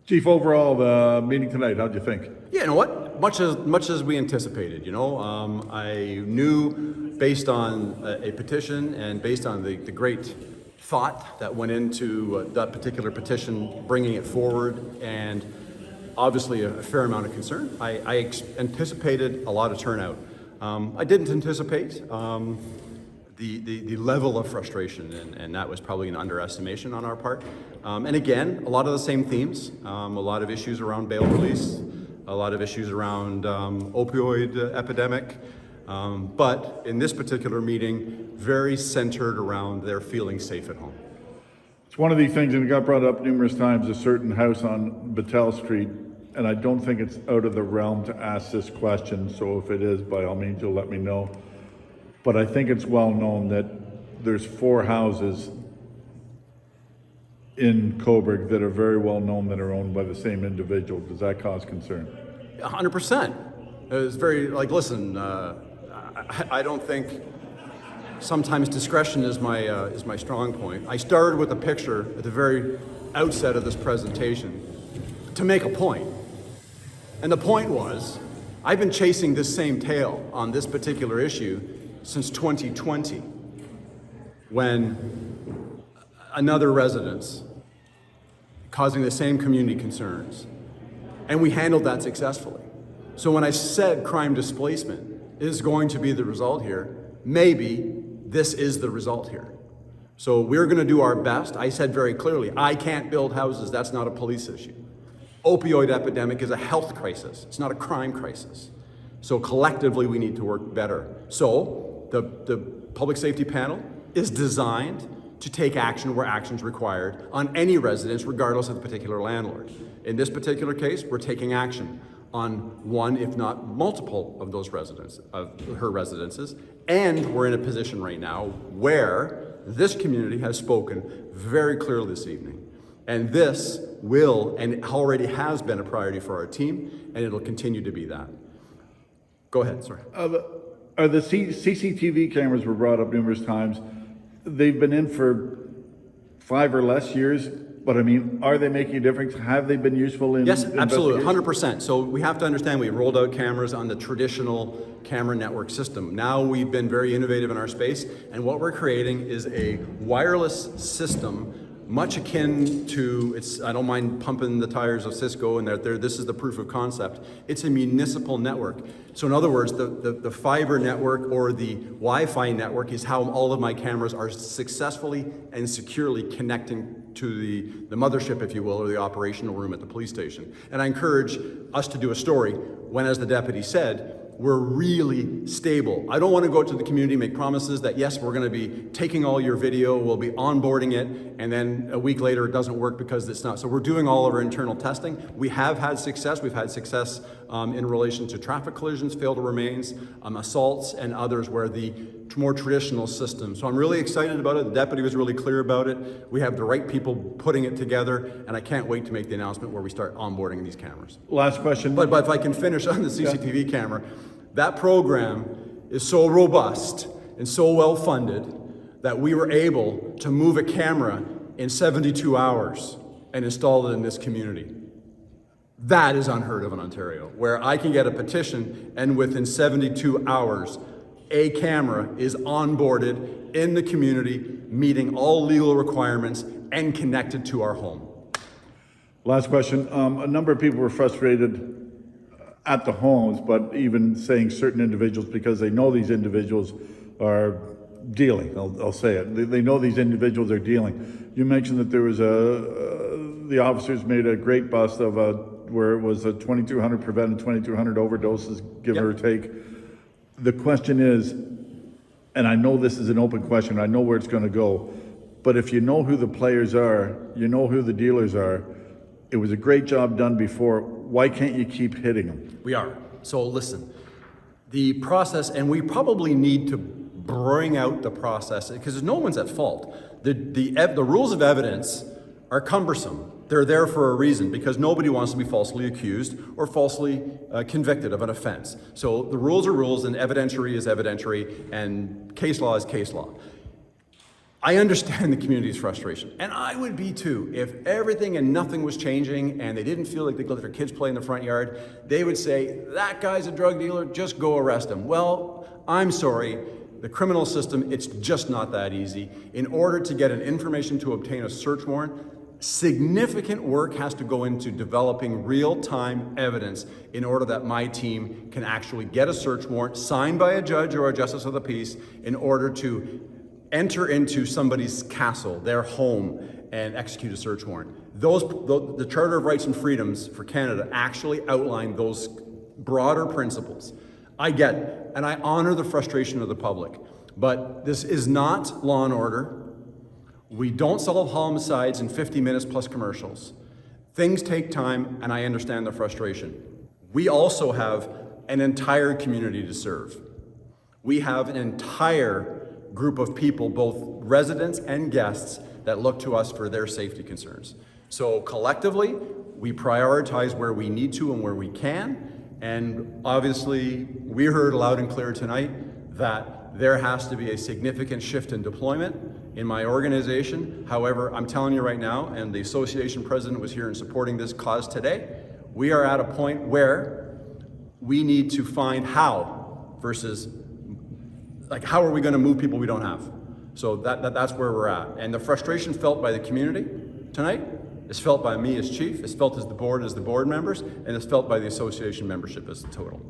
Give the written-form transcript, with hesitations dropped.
Chief, overall, the meeting tonight, how'd you think? Yeah, you know what? Much as we anticipated. I knew based on a petition and based on the great thought that went into that particular petition, bringing it forward, and obviously a fair amount of concern. I anticipated a lot of turnout. I didn't anticipate the level of frustration, and that was probably an underestimation on our part. And again, a lot of the same themes, a lot of issues around bail release, a lot of issues around opioid epidemic, but in this particular meeting, very centered around their feeling safe at home. It's one of these things, and it got brought up numerous times, a certain house on Battelle Street, and I don't think it's out of the realm to ask this question, so if it is, by all means, you'll let me know. But I think it's well known that there's 4 houses in Cobourg that are very well known that are owned by the same individual. Does that cause concern? 100%. It's very, listen, I don't think sometimes discretion is my strong point. I started with a picture at the very outset of this presentation to make a point. And the point was, I've been chasing this same tail on this particular issue since 2020, when another residence causing the same community concerns. And we handled that successfully. So when I said crime displacement is going to be the result here, maybe this is the result here. So we're gonna do our best. I said very clearly, I can't build houses, that's not a police issue. Opioid epidemic is a health crisis, it's not a crime crisis. So collectively we need to work better. So the public safety panel is designed to take action where action is required on any residence, regardless of the particular landlord. In this particular case, we're taking action on one, if not multiple, of those her residences, and we're in a position right now where this community has spoken very clearly this evening. And this will, and already has been, a priority for our team, and it'll continue to be that. Go ahead, sorry. The CCTV cameras were brought up numerous times. They've been in for 5 or less years, but I mean, are they making a difference? Have they been useful in Yes, absolutely, 100%. So we have to understand we rolled out cameras on the traditional camera network system. Now we've been very innovative in our space, and what we're creating is a wireless system much akin to, I don't mind pumping the tires of Cisco, and this is the proof of concept. It's a municipal network. So in other words, the fiber network or the Wi-Fi network is how all of my cameras are successfully and securely connecting to the mothership, if you will, or the operational room at the police station. And I encourage us to do a story when, as the deputy said, we're really stable. I don't want to go to the community and make promises that, yes, we're going to be taking all your video, we'll be onboarding it, and then a week later it doesn't work because it's not. So we're doing all of our internal testing. We have had success. We've had success in relation to traffic collisions, fatal remains, assaults, and others where the more traditional system. So I'm really excited about it. The deputy was really clear about it. We have the right people putting it together, and I can't wait to make the announcement where we start onboarding these cameras. Last question. But if I can finish on the CCTV camera, that program is so robust and so well funded that we were able to move a camera in 72 hours and install it in this community. That is unheard of in Ontario, where I can get a petition and within 72 hours, a camera is onboarded in the community, meeting all legal requirements and connected to our home. Last question. A number of people were frustrated at the homes, but even saying certain individuals, because they know these individuals are dealing, I'll say it. They know these individuals are dealing. You mentioned that there was the officers made a great bust of where it was a 2,200 prevented, 2,200 overdoses, give or take. The question is, and I know this is an open question, I know where it's going to go, but if you know who the players are, you know who the dealers are, it was a great job done before, why can't you keep hitting them? We are. So listen, the process, and we probably need to bring out the process, because no one's at fault. The rules of evidence are cumbersome. They're there for a reason, because nobody wants to be falsely accused or falsely convicted of an offense. So the rules are rules, and evidentiary is evidentiary, and case law is case law. I understand the community's frustration, and I would be too. If everything and nothing was changing and they didn't feel like they could let their kids play in the front yard, they would say, that guy's a drug dealer, just go arrest him. Well, I'm sorry, the criminal system, it's just not that easy. In order to get an information to obtain a search warrant, significant work has to go into developing real-time evidence in order that my team can actually get a search warrant signed by a judge or a justice of the peace in order to enter into somebody's castle, their home, and execute a search warrant. The Charter of Rights and Freedoms for Canada actually outline those broader principles. I get it, and I honor the frustration of the public, but this is not Law and Order. We don't solve homicides in 50 minutes plus commercials. Things take time, and I understand the frustration. We also have an entire community to serve. We have an entire group of people, both residents and guests, that look to us for their safety concerns. So collectively, we prioritize where we need to and where we can. And obviously, we heard loud and clear tonight that there has to be a significant shift in deployment in my organization. However, I'm telling you right now, and the association president was here in supporting this cause today, we are at a point where we need to find how versus like, how are we going to move people we don't have? So that's where we're at. And the frustration felt by the community tonight is felt by me as chief, is felt as the board members, and is felt by the association membership as a total.